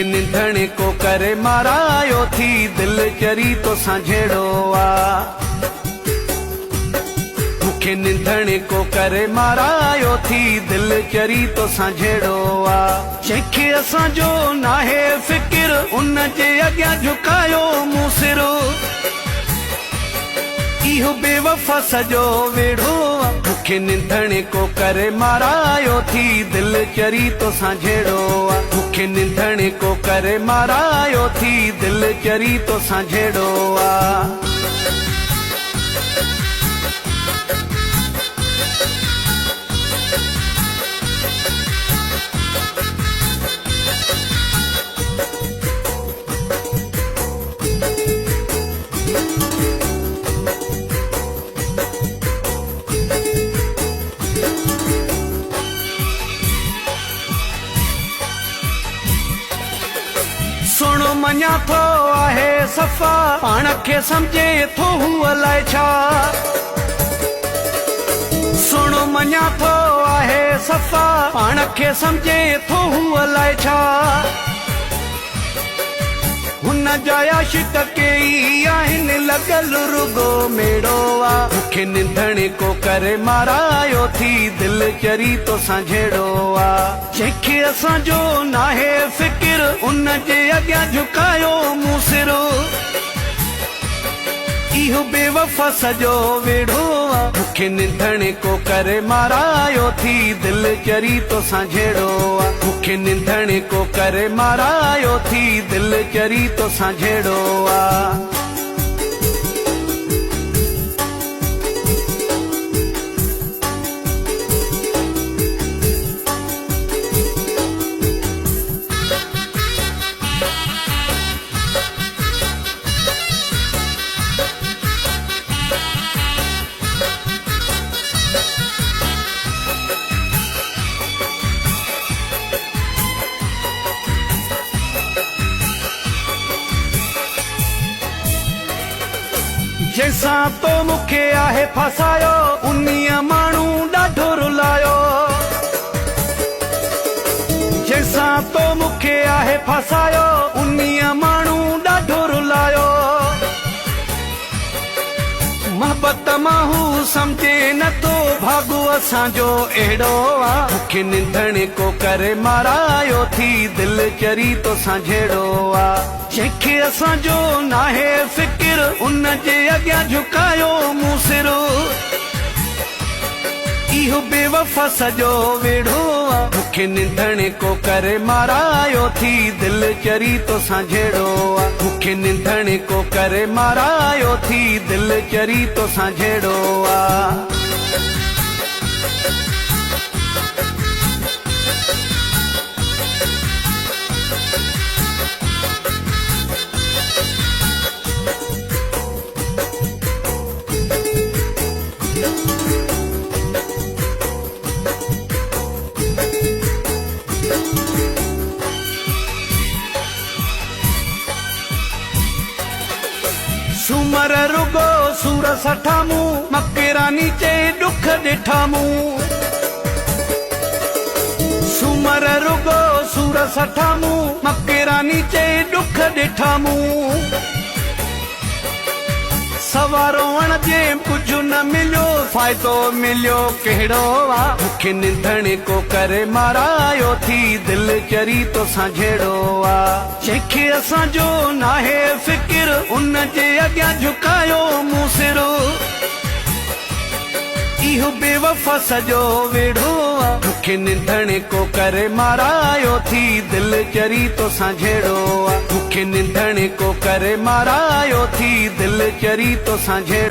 मूंखे निंधणे को करे मारायो थी दिल चरी तो सांझेड़ो आ मूंखे निंधणे को करे मारायो थी दिल चरी तो सांझेड़ो आ जंहिंखे असांजो नाहे फिकिर उन जे अॻियां झुकायो मूं सिर इहो बेवफ़ा सॼो वेढ़ो आ मूंखे निंधणे को करे मारायो थी दिल चरी तो सांझेड़ो आ मूंखे निंधणे को करे मारायो थी दिल चरी तो सांझेड़ो आ सुणो मञा थो आहे सफ़ा पाण खे सम्झे थो हू अलाए छा सुणो मञा थो आहे सफ़ा पाण खे सम्झे थो हू अलाए छा हुन जा आशिक़ कई आहिनि लॻल रुगो मेड़ो आ मूंखे निंधणे को करे मारायो थी दिल चरी तो सांझेड़ो आ जंहिंखे असांजो नाहे फिकिर उन जे अॻियां झुकायो मूं सिर इहो बेवफ़ा सॼो वेढ़ो आ मूंखे निंधणे को करे मारायो थी दिल चरी तो सांझेड़ो आ मूंखे निंधणे को करे मारायो थी दिल चरी तो सांझेड़ो आ जंहिंसां तो मूंखे आहे फसायो उन्हीअ माण्हू ॾाढो रुलायो जंहिंसां तो मूंखे आहे फसायो उन्हीअ माण्हू ॾाढो रुलायो मोहबत मां हू सम्झे नथो भाॻो असांजो अहिड़ो आ मूंखे निंधणे को करे मारायो थी दिल चरी तो सांझेड़ो आ जंहिंखे असांजो नाहे फिकिर उन जे अॻियां झुकायो मूं सिर इहो बेवफ़ा सॼो वेढ़ो आ मूंखे निंधणे को करे मारायो थी दिल चरी तो सांझेड़ो आ मूंखे निंधणे को करे मारायो थी दिल चरी तो सांझेड़ो आ सूमर रुगो सूर सठा मूं मकरानी चे दुख ॾिठा मूं सूमर रुगो सूर सठा मूं मकरानी चे दुख ॾिठा मूं सवारो वण जे कुझु न मिलियो फ़ाइदो मिलियो कहिड़ो आ मूंखे निंधणे को करे मारायो थी दिल चरी तो सांझेड़ो आ जंहिंखे असांजो नाहे फिकिर उन जे अॻियां झुकायो मूं सिर इहो बेवफ़ा सॼो वेढ़ो आ मूंखे निंधणे को करे मारायो थी दिल चरी तो सांझेड़ो आ मूंखे निंधणे को करे मारायो थी दिल चरी तो सांझेड़ो